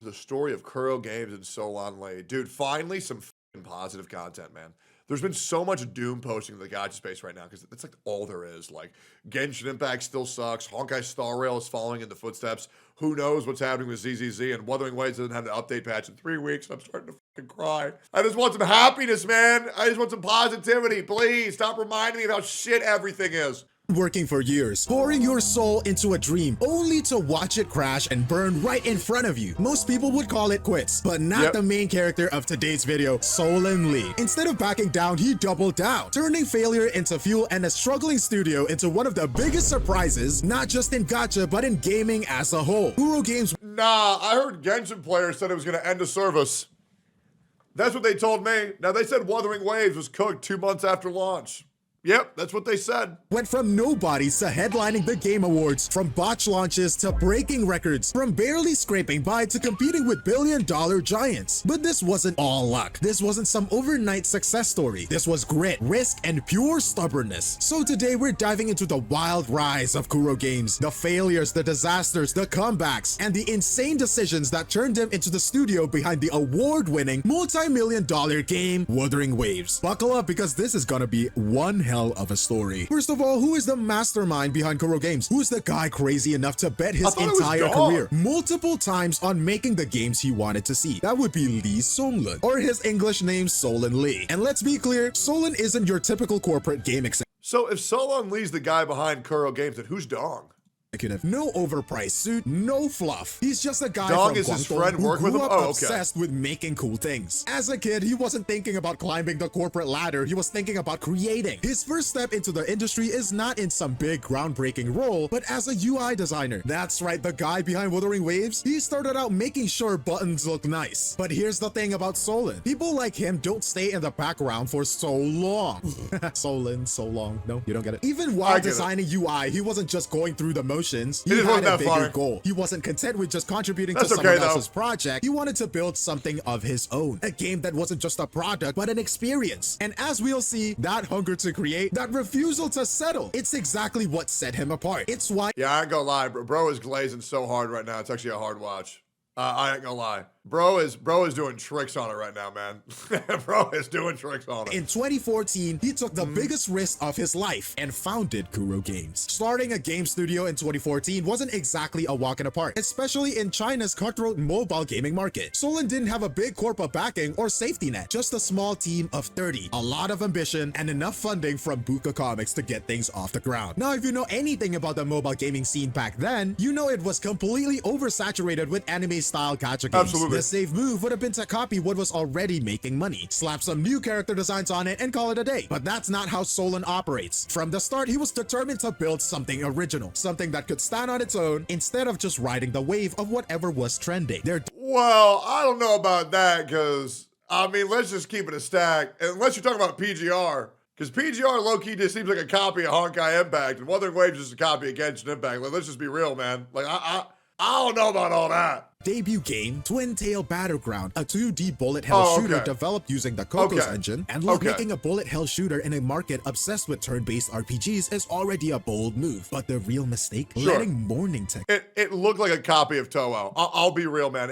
The story of Kuro Games and Solon Lane. Dude, finally some positive content, man. There's been so much doom posting in the gacha space right now because that's like all there is. Like, Genshin Impact still sucks. Honkai Star Rail is following in the footsteps. Who knows what's happening with ZZZ, and Wuthering Waves doesn't have an update patch in 3 weeks. I'm starting to fucking cry. I just want some happiness, man. I just want some positivity. Please stop reminding me of how shit everything is. Working for years, pouring your soul into a dream, only to watch it crash and burn right in front of you. Most people would call it quits, but not the main character of today's video, Solon Lee. Instead of backing down, he doubled down, turning failure into fuel and a struggling studio into one of the biggest surprises, not just in gacha, but in gaming as a whole. Kuro Games. Nah, I heard Genshin players said it was going to end the service. That's what they told me. Now, they said Wuthering Waves was cooked 2 months after launch. Yep, that's what they said. Went from nobodies to headlining the Game Awards, from botch launches to breaking records, from barely scraping by to competing with billion-dollar giants. But this wasn't all luck. This wasn't some overnight success story. This was grit, risk, and pure stubbornness. So today we're diving into the wild rise of Kuro Games, the failures, the disasters, the comebacks, and the insane decisions that turned him into the studio behind the award-winning, multi-million-dollar game, Wuthering Waves. Buckle up because this is gonna be one hell of a story. First of all, who is the mastermind behind Kuro Games? Who's the guy crazy enough to bet his entire career multiple times on making the games he wanted to see? That would be Lee Solon, or his English name Solon Lee. And let's be clear, Solon isn't your typical corporate game executive. So if Solon Lee's the guy behind Kuro Games, then who's Dong? No overpriced suit, no fluff. He's just a guy Dong from is his Guangdong friend who working with grew him? up Oh, obsessed with making cool things. As a kid, he wasn't thinking about climbing the corporate ladder. He was thinking about creating. His first step into the industry is not in some big groundbreaking role, but as a UI designer. That's right, the guy behind Wuthering Waves. He started out making sure buttons look nice. But here's the thing about Solon. People like him don't stay in the background for so long. Solon, so long. No, you don't get it. Even while designing UI, he wasn't just going through the motions. He had a bigger goal. He wasn't content with just contributing to someone else's project. He wanted to build something of his own. A game that wasn't just a product, but an experience. And as we'll see, that hunger to create, that refusal to settle, it's exactly what set him apart. It's why— Yeah, I ain't gonna lie, bro is glazing so hard right now. It's actually a hard watch. I ain't gonna lie. Bro is doing tricks on it right now, man. Bro is doing tricks on it. In 2014, he took the biggest risk of his life and founded Kuro Games. Starting a game studio in 2014 wasn't exactly a walk in the park, especially in China's cutthroat mobile gaming market. Solon didn't have a big corporate backing or safety net, just a small team of 30, a lot of ambition, and enough funding from Buka Comics to get things off the ground. Now, if you know anything about the mobile gaming scene back then, you know it was completely oversaturated with anime-style gacha games. Absolutely. The safe move would have been to copy what was already making money, slap some new character designs on it, and call it a day. But that's not how Solon operates. From the start, he was determined to build something original, something that could stand on its own instead of just riding the wave of whatever was trending. Well, I don't know about that, because, I mean, let's just keep it a stack. Unless you're talking about PGR. Because PGR low-key just seems like a copy of Honkai Impact, and Wuthering Waves is a copy of Genshin Impact. Like, let's just be real, man. Like, I don't know about all that. Debut game, Twin Tail Battleground, a 2D bullet hell shooter developed using the Cocos engine. And look, making a bullet hell shooter in a market obsessed with turn-based RPGs is already a bold move. But the real mistake? Letting Morning Tech— It looked like a copy of Toho. I'll be real, man.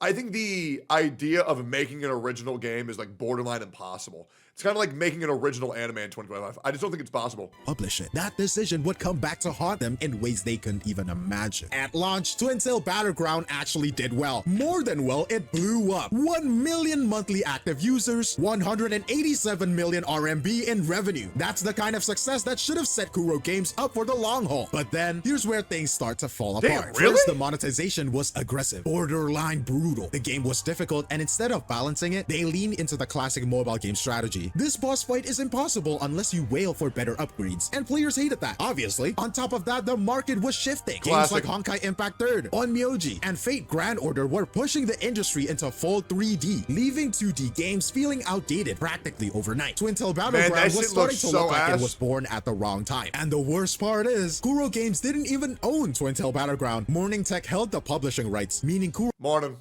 I think the idea of making an original game is like borderline impossible. It's kind of like making an original anime in 2025. I just don't think it's possible. Publish it. That decision would come back to haunt them in ways they couldn't even imagine. At launch, Twin Tail Battleground actually did well. More than well, it blew up. 1 million monthly active users, 187 million RMB in revenue. That's the kind of success that should have set Kuro Games up for the long haul. But then, here's where things start to fall apart. Really? First, the monetization was aggressive, borderline brutal. The game was difficult, and instead of balancing it, they leaned into the classic mobile game strategy. This boss fight is impossible unless you wail for better upgrades, and players hated that, obviously. On top of that, the market was shifting. Games like Honkai Impact 3rd, Onmyoji, and Fate Grand Order were pushing the industry into full 3D, leaving 2D games feeling outdated practically overnight. Twin Tail Battleground was starting to look like it was born at the wrong time. And the worst part is, Kuro Games didn't even own Twin Tail Battleground. Morning Tech held the publishing rights, meaning Kuro— Morning.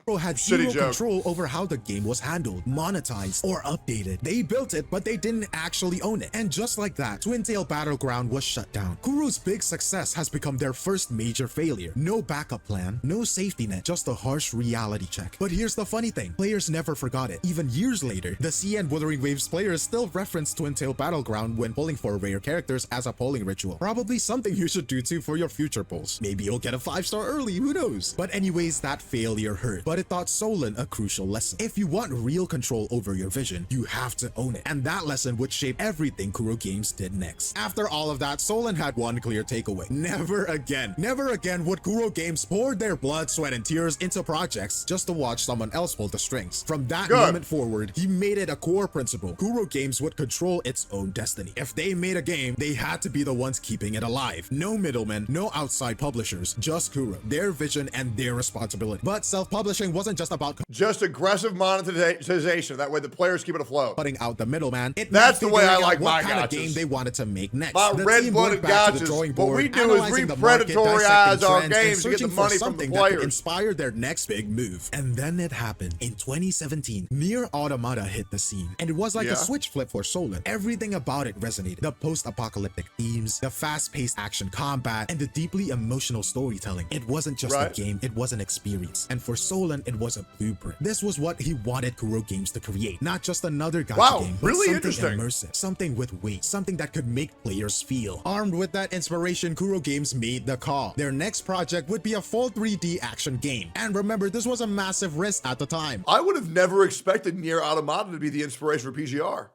Kuro had Shitty zero joke. control over how the game was handled, monetized, or updated. They built it, but they didn't actually own it. And just like that, Twin Tail Battleground was shut down. Kuro's big success has become their first major failure. No backup plan, no safety net, just a harsh reality check. But here's the funny thing, players never forgot it. Even years later, the Sea and Wuthering Waves players still reference Twin Tail Battleground when pulling for rare characters as a polling ritual. Probably something you should do too for your future polls. Maybe you'll get a 5-star early, who knows? But anyways, that failure hurt, but it taught Solon a crucial lesson. If you want real control over your vision, you have to own it. And that lesson would shape everything Kuro Games did next. After all of that, Solon had one clear takeaway. Never again. Never again would Kuro Games pour their blood, sweat, and tears into projects just to watch someone else pull the strings. From that moment forward, he made it a core principle. Kuro Games would control its own destiny. If they made a game, they had to be the ones keeping it alive. No middlemen, no outside publishers, just Kuro, their vision and their responsibility. But self-publishing wasn't just about just aggressive monetization. That way the players keep it afloat. Cutting out the middleman. That's the way I like my what kind of gotchas. game they wanted to make next. My red-blooded gotchas. What we do is we predatorize our games to get the money from the that players. could inspire their next big move. And then it happened. In 2017, Nier Automata hit the scene. And it was like a switch flip for Solon. Everything about it resonated. The post-apocalyptic themes, the fast-paced action combat, and the deeply emotional storytelling. It wasn't just a game, it was an experience. And for Solon, it was a blueprint. This was what he wanted Kuro Games to create. Not just another gacha game, but really something immersive, something with weight, something that could make players feel. Armed with that inspiration, Kuro Games made the call. Their next project would be a full 3D action game. And remember, this was a massive risk at the time. I would have never expected Nier Automata to be the inspiration for PGR.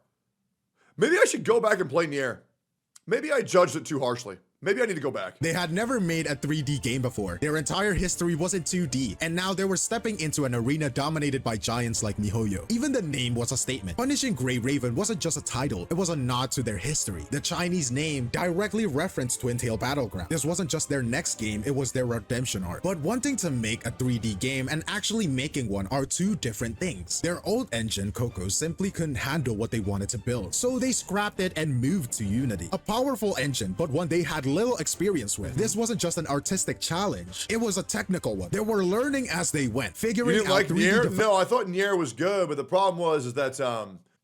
Maybe I should go back and play Nier. Maybe I judged it too harshly. Maybe I need to go back. They had never made a 3D game before. Their entire history was in 2D, and now they were stepping into an arena dominated by giants like MiHoYo. Even the name was a statement. Punishing Grey Raven wasn't just a title, it was a nod to their history. The Chinese name directly referenced Twin Tail Battleground. This wasn't just their next game, it was their redemption arc. But wanting to make a 3D game and actually making one are two different things. Their old engine, Coco, simply couldn't handle what they wanted to build, so they scrapped it and moved to Unity. A powerful engine, but one they had little experience with. This wasn't just an artistic challenge, it was a technical one. They were learning as they went, figuring you didn't out like 3D Nier? No, I thought Nier was good, but the problem was that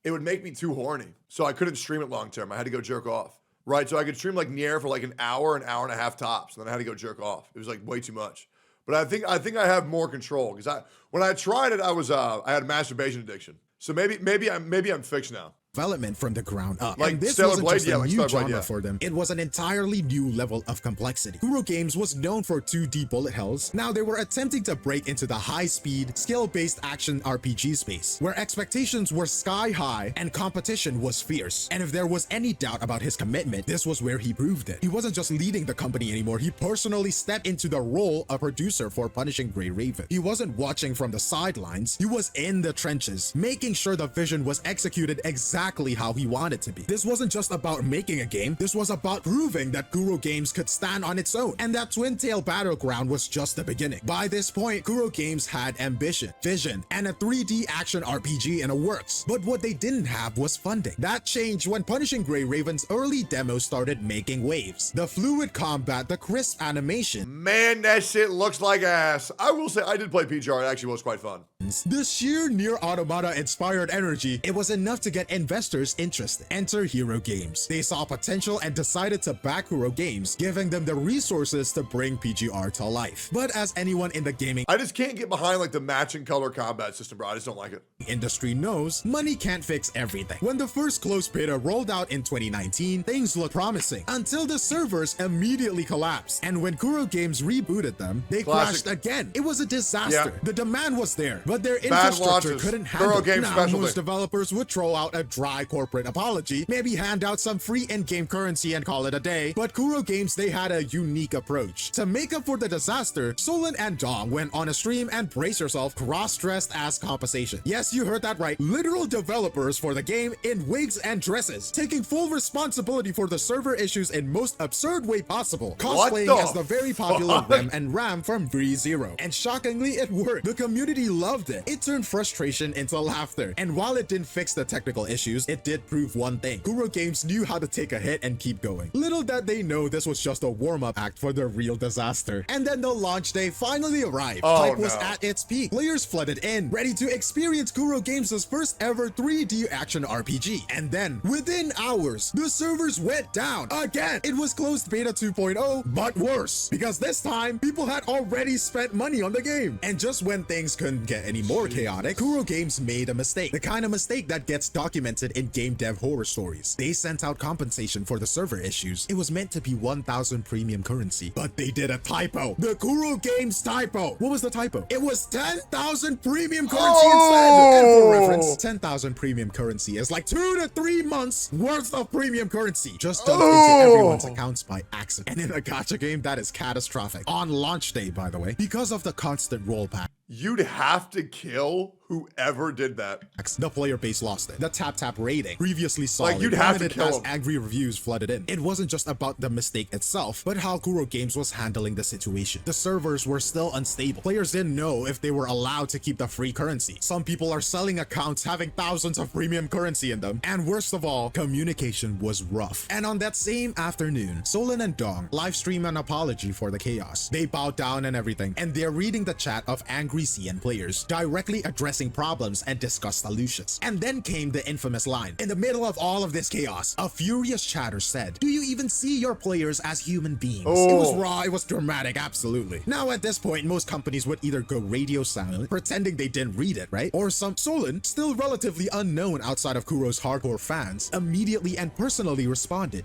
it would make me too horny. So I couldn't stream it long term. I had to go jerk off. Right? So I could stream like Nier for like an hour and a half tops, and then I had to go jerk off. It was like way too much. But I think I have more control because when I tried it, I had a masturbation addiction. So maybe I'm fixed now. Development from the ground up. Like and this Stellar wasn't Blade, just a like new Stellar Blade, genre for them. It was an entirely new level of complexity. Kuro Games was known for 2D bullet hells. Now they were attempting to break into the high-speed, skill-based action RPG space, where expectations were sky high and competition was fierce. And if there was any doubt about his commitment, this was where he proved it. He wasn't just leading the company anymore, he personally stepped into the role of producer for Punishing Grey Raven. He wasn't watching from the sidelines, he was in the trenches, making sure the vision was executed exactly how he wanted it to be. This wasn't just about making a game, this was about proving that Kuro Games could stand on its own, and that Twin Tail Battleground was just the beginning. By this point, Kuro Games had ambition, vision, and a 3D action RPG in the works, but what they didn't have was funding. That changed when Punishing Grey Raven's early demo started making waves. The fluid combat, the crisp animation. Man, that shit looks like ass. I will say, I did play PGR, it actually was quite fun. The sheer Nier Automata inspired energy, it was enough to get investors interested. Enter Hero Games. They saw potential and decided to back Kuro Games, giving them the resources to bring PGR to life. But as anyone in the gaming I just can't get behind like the matching color combat system, bro. I just don't like it. Industry knows, money can't fix everything. When the first closed beta rolled out in 2019, things looked promising until the servers immediately collapsed. And when Kuro Games rebooted them, they crashed again. It was a disaster. The demand was there, but their infrastructure couldn't handle it. Now, most developers would throw out a dry corporate apology, maybe hand out some free in-game currency and call it a day. But Kuro Games, they had a unique approach. To make up for the disaster, Solon and Dong went on a stream and brace yourself, cross-dressed as compensation. Yes, you heard that right. Literal developers for the game in wigs and dresses, taking full responsibility for the server issues in most absurd way possible, cosplaying as the very popular Rem and Ram from Re:Zero. And shockingly, it worked. The community loved loved it. It turned frustration into laughter. And while it didn't fix the technical issues, it did prove one thing. Kuro Games knew how to take a hit and keep going. Little did they know this was just a warm-up act for the real disaster. And then the launch day finally arrived. Hype was at its peak. Players flooded in, ready to experience Kuro Games' first ever 3D action RPG. And then, within hours, the servers went down again. It was closed beta 2.0, but worse, because this time, people had already spent money on the game. And just when things couldn't get any more chaotic, Kuro Games made a mistake. The kind of mistake that gets documented in game dev horror stories. They sent out compensation for the server issues. It was meant to be 1,000 premium currency, but they did a typo. The Kuro Games typo. What was the typo? It was 10,000 premium currency instead. And for reference, 10,000 premium currency is like 2 to 3 months worth of premium currency just dumped into everyone's accounts by accident. And in a gacha game, that is catastrophic. On launch day, by the way, because of the constant rollback. You'd have to kill whoever did that. The player base lost it. The tap rating, previously solid, like you'd have to kill as him. Angry reviews flooded in. It wasn't just about the mistake itself, but how Kuro Games was handling the situation. The servers were still unstable. Players didn't know if they were allowed to keep the free currency. Some people are selling accounts having thousands of premium currency in them. And worst of all, communication was rough. And on that same afternoon, Solon and Dong live stream an apology for the chaos. They bowed down and everything, and they're reading the chat of angry CN players, directly addressing problems and discuss solutions. And then came the infamous line. In the middle of all of this chaos, a furious chatter said, "Do you even see your players as human beings?" It was raw, it was dramatic, absolutely. Now at this point, most companies would either go radio silent, pretending they didn't read it, right? Or some Solon, still relatively unknown outside of Kuro's hardcore fans, immediately and personally responded.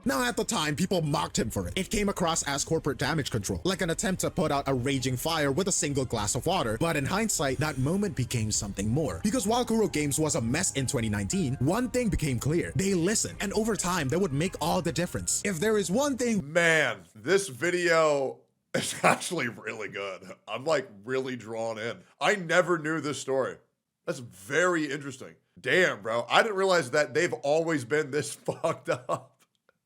Now at the time, people mocked him for it. It came across as corporate damage control, like an attempt to put out a raging fire with a single glass of water. But in hindsight, that moment became something more. Because while Kuro Games was a mess in 2019, one thing became clear. They listened, and over time, that would make all the difference. If there is one thing— Man, this video is actually really good. I'm like really drawn in. I never knew this story. That's very interesting. Damn, bro. I didn't realize that they've always been this fucked up.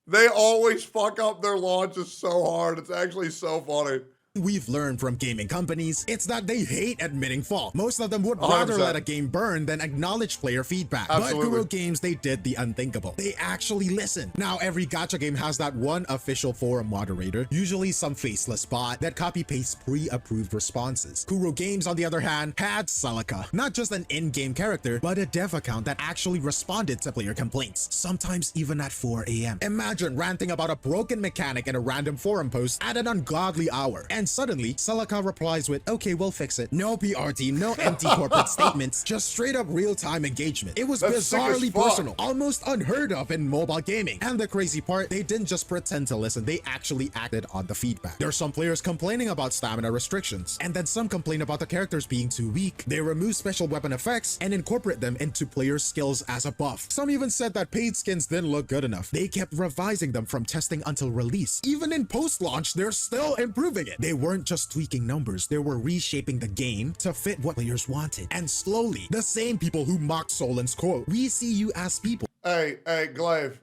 They always fuck up their launches so hard. It's actually so funny. We've learned from gaming companies, it's that they hate admitting fault. Most of them would rather let a game burn than acknowledge player feedback. Absolutely. But Kuro Games, they did the unthinkable. They actually listened. Now, every gacha game has that one official forum moderator, usually some faceless bot that copy-pastes pre-approved responses. Kuro Games, on the other hand, had Celica. Not just an in-game character, but a dev account that actually responded to player complaints, sometimes even at 4 a.m. Imagine ranting about a broken mechanic in a random forum post at an ungodly hour. And suddenly, Celica replies with, "Okay, we'll fix it." No PR team, no empty corporate statements, just straight up real-time engagement. It was bizarrely personal, almost unheard of in mobile gaming. And the crazy part, they didn't just pretend to listen, they actually acted on the feedback. There are some players complaining about stamina restrictions, and then some complain about the characters being too weak. They remove special weapon effects and incorporate them into player skills as a buff. Some even said that paid skins didn't look good enough. They kept revising them from testing until release. Even in post-launch, they're still improving it. They weren't just tweaking numbers, they were reshaping the game to fit what players wanted. And slowly, the same people who mocked Solon's quote, "We see you as people." Hey, Glaive.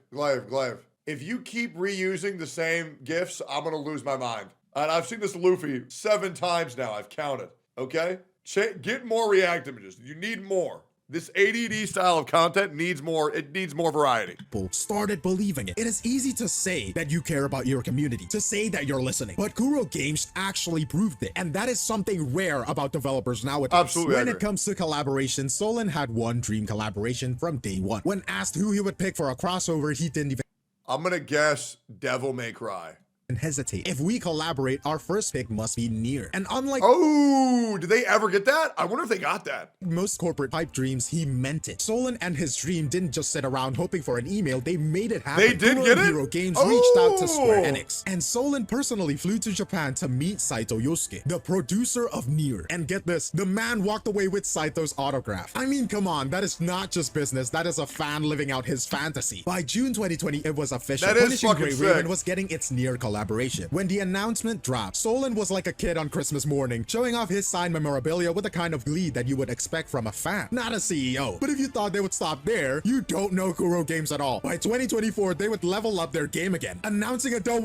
If you keep reusing the same GIFs, I'm gonna lose my mind. And I've seen this Luffy 7 times now, I've counted, okay? Get more React images, you need more. This ADD style of content needs more, it needs more variety. People started believing it. It is easy to say that you care about your community, to say that you're listening, but Kuro Games actually proved it. And that is something rare about developers nowadays. Absolutely. When it comes to collaboration, Solon had one dream collaboration from day one. When asked who he would pick for a crossover, he didn't even— I'm gonna guess Devil May Cry. hesitate. If we collaborate, our first pick must be Nier. And unlike— Oh, did they ever get that? I wonder if they got that. most corporate pipe dreams, he meant it. Solon and his dream didn't just sit around hoping for an email, they made it happen. They did get it? Kuro Games reached out to Square Enix, and Solon personally flew to Japan to meet Saito Yosuke, the producer of Nier. And get this, the man walked away with Saito's autograph. I mean, come on, that is not just business, that is a fan living out his fantasy. By June 2020, it was official. That is Punishing fucking Grey sick. Raven was getting its Nier collaboration. collaboration. When the announcement dropped, Solon was like a kid on Christmas morning, showing off his signed memorabilia with the kind of glee that you would expect from a fan, not a CEO. But if you thought they would stop there, you don't know Kuro Games at all. By 2024, they would level up their game again, announcing a Devil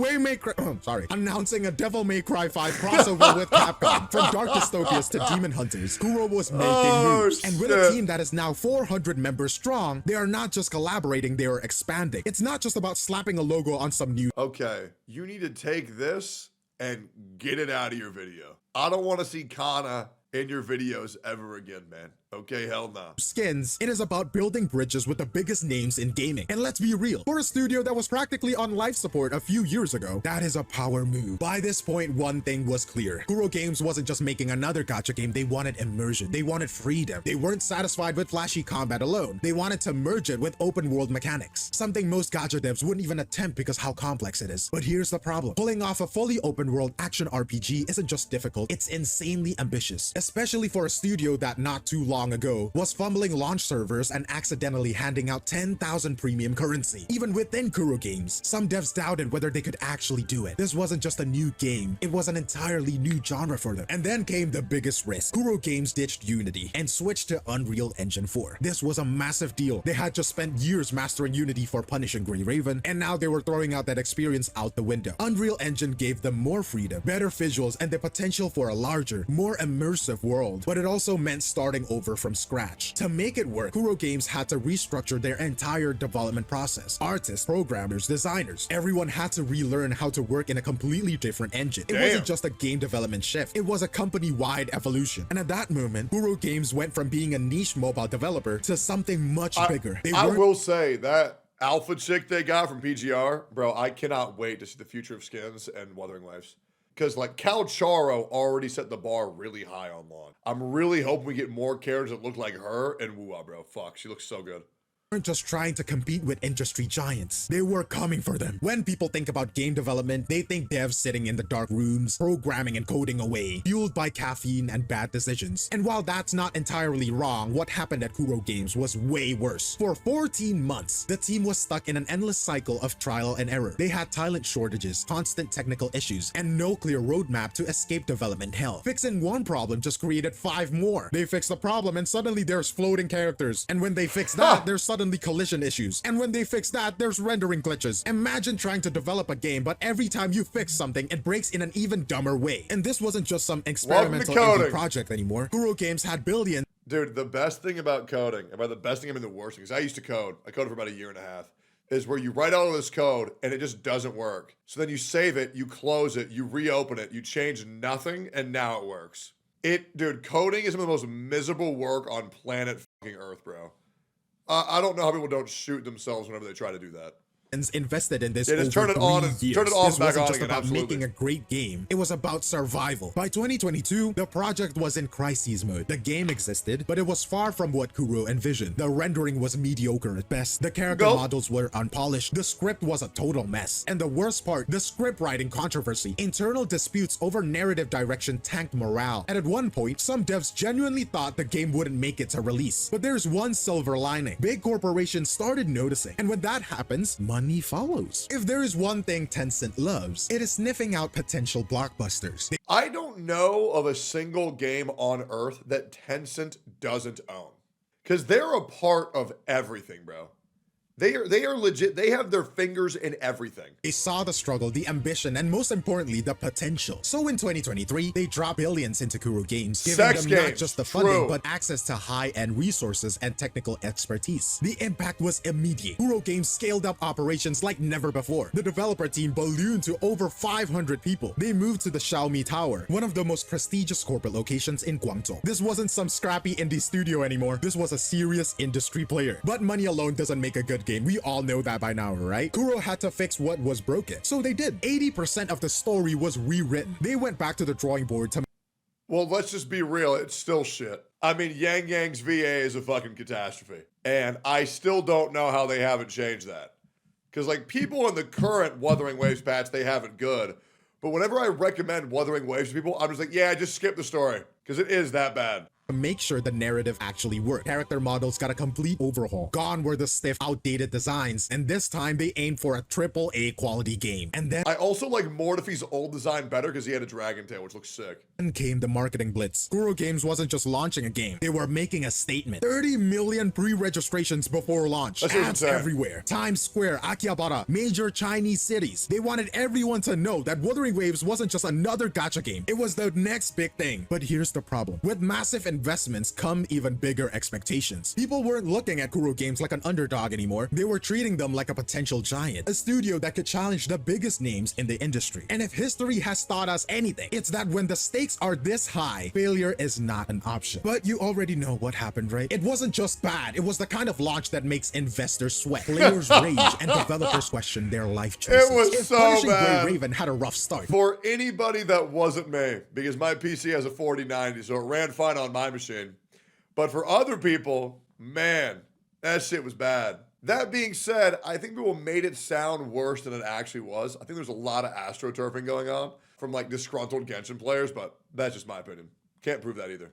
May Cry 5 crossover with Capcom. From Dark Dystopias to Demon Hunters, Kuro was making moves. And with a team that is now 400 members strong, they are not just collaborating, they are expanding. It's not just about slapping a logo on some new Okay, you need to take this and get it out of your video. I don't want to see Kana in your videos ever again, man. Okay, hell no. skins. It is about building bridges with the biggest names in gaming. And let's be real, for a studio that was practically on life support a few years ago, that is a power move. By this point, one thing was clear. Kuro Games wasn't just making another gacha game, they wanted immersion. They wanted freedom. They weren't satisfied with flashy combat alone. They wanted to merge it with open world mechanics, something most gacha devs wouldn't even attempt because how complex it is. But here's the problem. Pulling off a fully open world action RPG isn't just difficult, it's insanely ambitious, especially for a studio that not too long ago was fumbling launch servers and accidentally handing out 10,000 premium currency. Even within Kuro Games, some devs doubted whether they could actually do it. This wasn't just a new game, it was an entirely new genre for them. And then came the biggest risk. Kuro Games ditched Unity and switched to Unreal Engine 4. This was a massive deal. They had just spent years mastering Unity for Punishing Grey Raven, and now they were throwing out that experience out the window. Unreal Engine gave them more freedom, better visuals, and the potential for a larger, more immersive world. But it also meant starting over from scratch. To make it work, Kuro Games had to restructure their entire development process. Artists, programmers, designers, everyone had to relearn how to work in a completely different engine. It wasn't just a game development shift, it was a company-wide evolution. And at that moment, Kuro Games went from being a niche mobile developer to something much bigger. I will say that alpha chick they got from PGR, bro, I cannot wait to see the future of skins and Wuthering Waves. Because, like, Calcharo already set the bar really high on lawn. I'm really hoping we get more characters that look like her and Wua, bro. Fuck, she looks so good. Weren't just trying to compete with industry giants. They were coming for them. When people think about game development, they think devs sitting in the dark rooms, programming and coding away, fueled by caffeine and bad decisions. And while that's not entirely wrong, what happened at Kuro Games was way worse. For 14 months, the team was stuck in an endless cycle of trial and error. They had talent shortages, constant technical issues, and no clear roadmap to escape development hell. Fixing one problem just created 5 more. They fixed the problem and suddenly there's floating characters. And when they fix that, there's suddenly collision issues. And when they fix that, there's rendering glitches. Imagine trying to develop a game, but every time you fix something, it breaks in an even dumber way. And this wasn't just some experimental indie project anymore. Kuro Games had billions. Dude, the best thing about coding, and by the best thing I mean the worst thing, because I used to code. I coded for about 1.5 years, is where you write all of this code and it just doesn't work. So then you save it, you close it, you reopen it, you change nothing, and now it works. Dude, coding is some of the most miserable work on planet fucking Earth, bro. I don't know how people don't shoot themselves whenever they try to do that. Invested in this just turn it on and turn it off this back wasn't on just again, about absolutely. making a great game, it was about survival. By 2022, the project was in crisis mode. The game existed, but it was far from what Kuro envisioned. The rendering was mediocre at best, the character models were unpolished, the script was a total mess, and the worst part, the script writing controversy. Internal disputes over narrative direction tanked morale, and at one point, some devs genuinely thought the game wouldn't make it to release. But there's one silver lining. Big corporations started noticing, and when that happens, money follows. If there is one thing Tencent loves, it is sniffing out potential blockbusters. I don't know of a single game on Earth that Tencent doesn't own. Because they're a part of everything, bro. They are legit. They have their fingers in everything. They saw the struggle, the ambition, and most importantly, the potential. So in 2023, they dropped billions into Kuro Games, giving them not just the funding, but access to high-end resources and technical expertise. The impact was immediate. Kuro Games scaled up operations like never before. The developer team ballooned to over 500 people. They moved to the Xiaomi Tower, one of the most prestigious corporate locations in Guangzhou. This wasn't some scrappy indie studio anymore. This was a serious industry player. But money alone doesn't make a good game. We all know that by now, right? Kuro had to fix what was broken. So they did. 80% of the story was rewritten. They went back to the drawing board to... Well, let's just be real. It's still shit. I mean, Yang Yang's VA is a fucking catastrophe. And I still don't know how they haven't changed that. Because, like, people in the current Wuthering Waves patch, they have it good. But whenever I recommend Wuthering Waves to people, I'm just like, yeah, just skip the story. Because it is that bad. to make sure the narrative actually worked. Character models got a complete overhaul. Gone were the stiff, outdated designs, and this time they aimed for a AAA quality game. And then I also like Mortefi's old design better because he had a dragon tail, which looks sick. came the marketing blitz. Kuro Games wasn't just launching a game, they were making a statement. 30 million pre-registrations before launch. That's Ads insane. everywhere. Times Square, Akihabara, major Chinese cities. They wanted everyone to know that Wuthering Waves wasn't just another gacha game. It was the next big thing. But here's the problem. With massive investments come even bigger expectations. People weren't looking at Kuro Games like an underdog anymore. They were treating them like a potential giant, a studio that could challenge the biggest names in the industry. And if history has taught us anything, it's that when the stakes are this high, failure is not an option. But you already know what happened, right? It wasn't just bad. It was the kind of launch that makes investors sweat, players rage, and developers question their life choices. It was If so Punishing bad. Grey Raven had a rough start. For anybody that wasn't me, because my PC has a 4090, so it ran fine on my machine. But for other people, man, that shit was bad. That being said, I think people made it sound worse than it actually was. I think there's a lot of astroturfing going on from like disgruntled Genshin players, but that's just my opinion. Can't prove that either.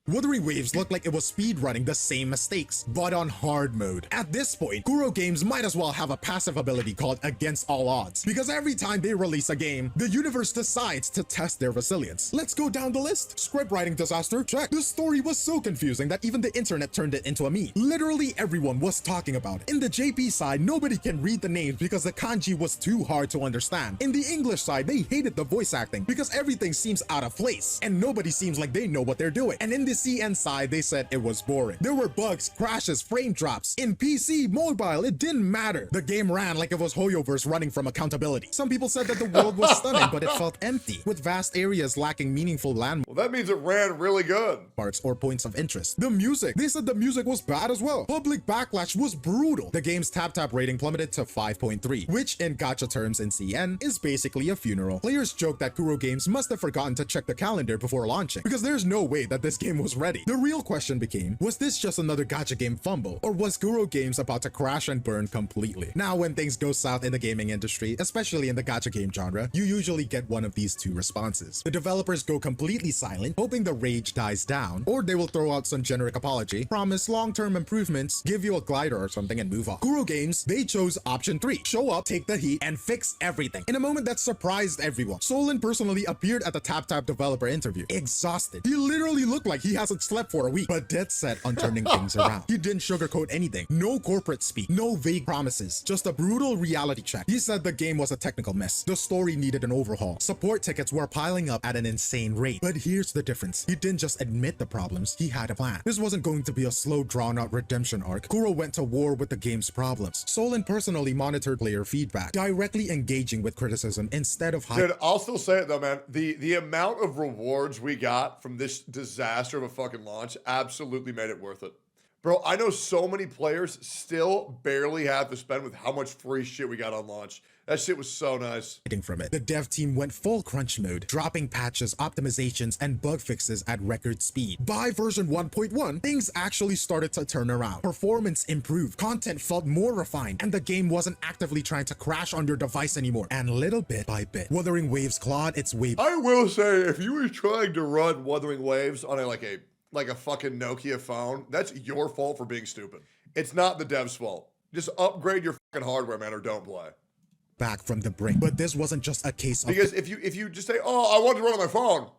Wuthering Waves looked like it was speedrunning the same mistakes, but on hard mode. At this point, Kuro Games might as well have a passive ability called Against All Odds, because every time they release a game, the universe decides to test their resilience. Let's go down the list. Script writing disaster, check. The story was so confusing that even the internet turned it into a meme. Literally everyone was talking about it. In the JP side, nobody can read the names because the kanji was too hard to understand. In the English side, they hated the voice acting because everything seems out of place, and nobody seems like they know what they're doing. And in the CN side, they said it was boring. There were bugs, crashes, frame drops. In PC, mobile, it didn't matter. The game ran like it was Hoyoverse running from accountability. Some people said that the world was stunning, but it felt empty, with vast areas lacking meaningful landmarks Well, that means it ran really good. or points of interest. The music, they said the music was bad as well. Public backlash was brutal. The game's tap rating plummeted to 5.3, which in gacha terms in CN is basically a funeral. Players joked that Kuro Games must have forgotten to check the calendar before launching, because there's no way that this game was ready. The real question became, was this just another gacha game fumble, or was Kuro Games about to crash and burn completely? Now, when things go south in the gaming industry, especially in the gacha game genre, you usually get one of these two responses. The developers go completely silent, hoping the rage dies down, or they will throw out some generic apology, promise long-term improvements, give you a glider or something, and move on. Kuro Games, they chose option 3. Show up, take the heat, and fix everything. In a moment that surprised everyone, Solon personally appeared at the Tap developer interview, exhausted. He literally looked like he hasn't slept for a week, but dead set on turning things around. He didn't sugarcoat anything. No corporate speak, no vague promises, just a brutal reality check. He said the game was a technical mess. The story needed an overhaul. Support tickets were piling up at an insane rate. But here's the difference. He didn't just admit the problems, he had a plan. This wasn't going to be a slow, drawn-out redemption arc. Kuro went to war with the game's problems. Solon personally monitored player feedback, directly engaging with criticism instead of Dude, I'll still say it though, man. The amount of rewards we got from this disaster of a fucking launch absolutely made it worth it. Bro, I know so many players still barely have to spend with how much free shit we got on launch. That shit was so nice. From it. The dev team went full crunch mode, dropping patches, optimizations, and bug fixes at record speed. By version 1.1, things actually started to turn around. Performance improved, content felt more refined, and the game wasn't actively trying to crash on your device anymore. And little bit by bit, Wuthering Waves clawed its way. I will say, if you were trying to run Wuthering Waves on a fucking Nokia phone, that's your fault for being stupid. It's not the dev's fault. Just upgrade your fucking hardware, man, or don't play. Back from the brink. But this wasn't just a case of... Because if you just say, oh, I want to run on my phone,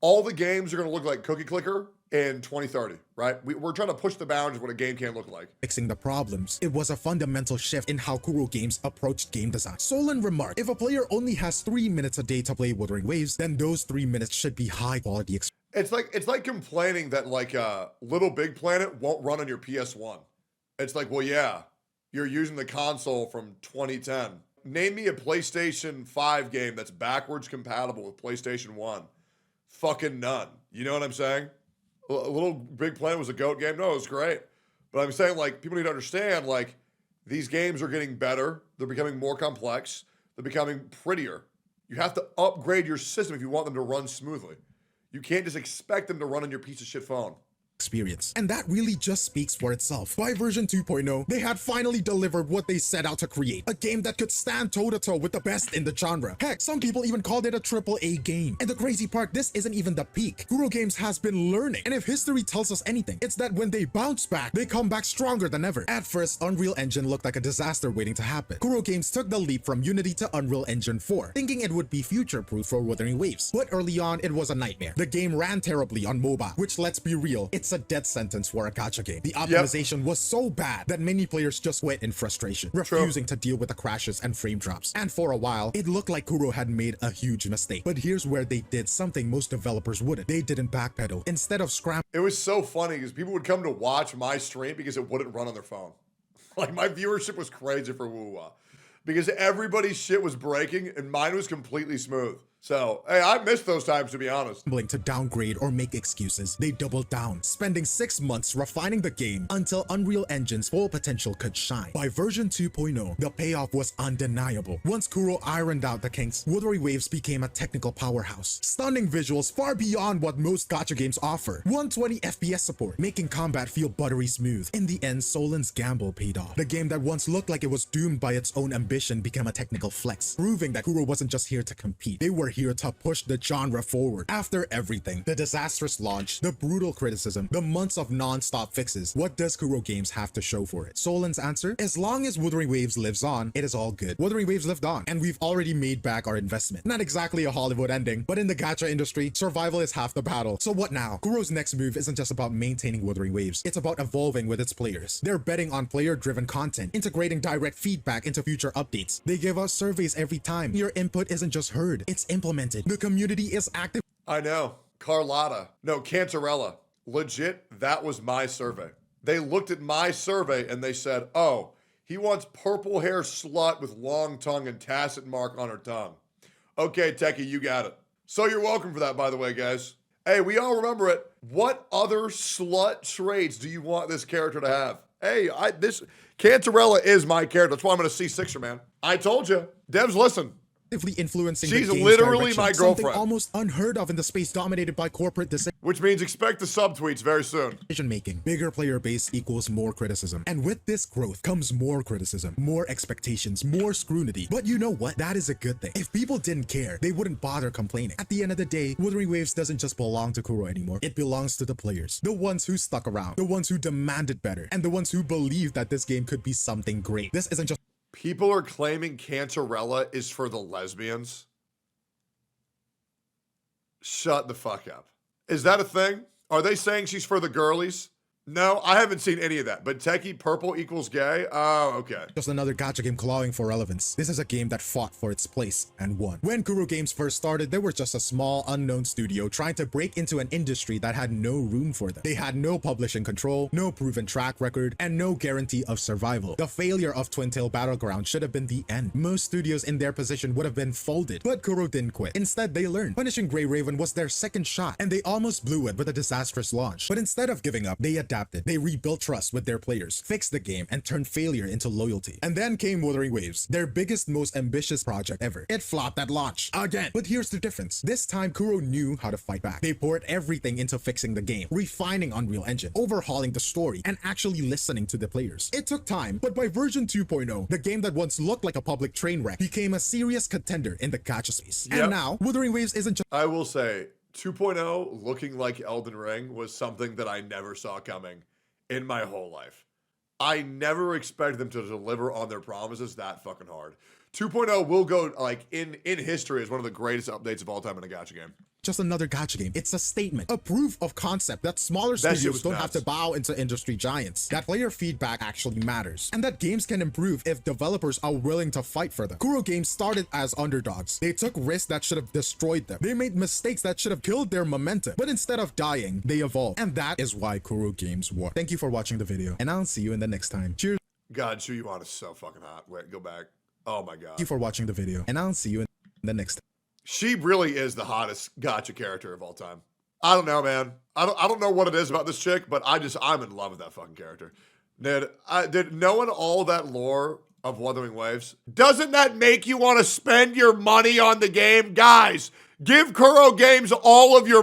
all the games are going to look like Cookie Clicker in 2030, right? We're trying to push the boundaries of what a game can look like. Fixing the problems. It was a fundamental shift in how Kuro Games approached game design. Solon remarked, if a player only has 3 minutes a day to play Wuthering Waves, then those 3 minutes should be high quality experience. It's like complaining that Little Big Planet won't run on your PS1. It's like, well, yeah, you're using the console from 2010. Name me a PlayStation 5 game that's backwards compatible with PlayStation 1. Fucking none. You know what I'm saying? Little Big Planet was a GOAT game. No, it was great. But I'm saying, people need to understand, these games are getting better. They're becoming more complex. They're becoming prettier. You have to upgrade your system if you want them to run smoothly. You can't just expect them to run on your piece of shit phone. experience. And that really just speaks for itself. By version 2.0, they had finally delivered what they set out to create, a game that could stand toe-to-toe with the best in the genre. Heck, some people even called it a AAA game. And the crazy part, this isn't even the peak. Kuro Games has been learning, and if history tells us anything, it's that when they bounce back, they come back stronger than ever. At first, Unreal Engine looked like a disaster waiting to happen. Kuro Games took the leap from Unity to Unreal Engine 4, thinking it would be future-proof for Wuthering Waves. But early on, it was a nightmare. The game ran terribly on MOBA, which, let's be real, it's a death sentence for a gacha game. The optimization was so bad that many players just quit in frustration, refusing to deal with the crashes and frame drops. And for a while, it looked like Kuro had made a huge mistake. But here's where they did something most developers wouldn't. They didn't backpedal. Instead of scrambling, It was so funny because people would come to watch my stream because it wouldn't run on their phone. Like, my viewership was crazy for Wuwa because everybody's shit was breaking and mine was completely smooth. So, hey, I missed those times, to be honest. To downgrade or make excuses, they doubled down, spending 6 months refining the game until Unreal Engine's full potential could shine. By version 2.0, the payoff was undeniable. Once Kuro ironed out the kinks, Wuthering Waves became a technical powerhouse. Stunning visuals far beyond what most gacha games offer. 120 FPS support, making combat feel buttery smooth. In the end, Solon's gamble paid off. The game that once looked like it was doomed by its own ambition became a technical flex, proving that Kuro wasn't just here to compete. They were here to push the genre forward. After everything, the disastrous launch, the brutal criticism, the months of non-stop fixes, what does Kuro Games have to show for it? Solon's answer? As long as Wuthering Waves lives on, it is all good. Wuthering Waves lived on, and we've already made back our investment. Not exactly a Hollywood ending, but in the gacha industry, survival is half the battle. So what now? Kuro's next move isn't just about maintaining Wuthering Waves, it's about evolving with its players. They're betting on player-driven content, integrating direct feedback into future updates. They give us surveys every time. Your input isn't just heard, it's implemented. The community is active. I know. Carlotta. No, Cantarella. Legit, that was my survey. They looked at my survey and they said, oh, he wants purple hair slut with long tongue and tacit mark on her tongue. Okay, Techie, you got it. So you're welcome for that, by the way, guys. Hey, we all remember it. What other slut traits do you want this character to have? Hey, this Cantarella is my character. That's why I'm going to C6er, man. I told you. Devs, listen. Influencing She's the game's literally direction, my something girlfriend. almost unheard of in the space dominated by corporate Which means expect the subtweets very soon. decision making. Bigger player base equals more criticism. And with this growth comes more criticism, more expectations, more scrutiny. But you know what? That is a good thing. If people didn't care, they wouldn't bother complaining. At the end of the day, Wuthering Waves doesn't just belong to Kuro anymore. It belongs to the players. The ones who stuck around, the ones who demanded better, and the ones who believed that this game could be something great. This isn't just People are claiming Cantarella is for the lesbians. Shut the fuck up. Is that a thing? Are they saying she's for the girlies? No, I haven't seen any of that. But Techie, purple equals gay? Oh, okay. just another gacha game clawing for relevance. This is a game that fought for its place and won. When Kuro Games first started, they were just a small, unknown studio trying to break into an industry that had no room for them. They had no publishing control, no proven track record, and no guarantee of survival. The failure of Twin Tail Battleground should have been the end. Most studios in their position would have been folded, but Kuro didn't quit. Instead, they learned. Punishing Grey Raven was their second shot, and they almost blew it with a disastrous launch. But instead of giving up, they adapted. They rebuilt trust with their players, fixed the game, and turned failure into loyalty. And then came Wuthering Waves, their biggest, most ambitious project ever. It flopped at launch again. But here's the difference. This time, Kuro knew how to fight back. They poured everything into fixing the game, refining Unreal Engine, overhauling the story, and actually listening to the players. It took time, but by version 2.0, the game that once looked like a public train wreck became a serious contender in the gacha space. Yep. And now, Wuthering Waves isn't just I will say, 2.0 looking like Elden Ring was something that I never saw coming in my whole life. I never expected them to deliver on their promises that fucking hard. 2.0 will go like in history as one of the greatest updates of all time in a gacha game. just another gacha game. It's a statement, a proof of concept that smaller That shit studios was don't nuts. have to bow into industry giants, that player feedback actually matters, and that games can improve if developers are willing to fight for them. Kuro Games started as underdogs. They took risks that should have destroyed them. They made mistakes that should have killed their momentum, but instead of dying, they evolved. And that is why Kuro Games won. Thank you for watching the video, and I'll see you in the next time. Cheers. God, Chuyuan is so fucking hot. Wait, go back. Oh my God. Thank you for watching the video, and I'll see you in the next time. She really is the hottest gacha character of all time. I don't know, man. I don't know what it is about this chick, but I'm in love with that fucking character. Did knowing all that lore of Wuthering Waves, doesn't that make you want to spend your money on the game? Guys, give Kuro Games all of your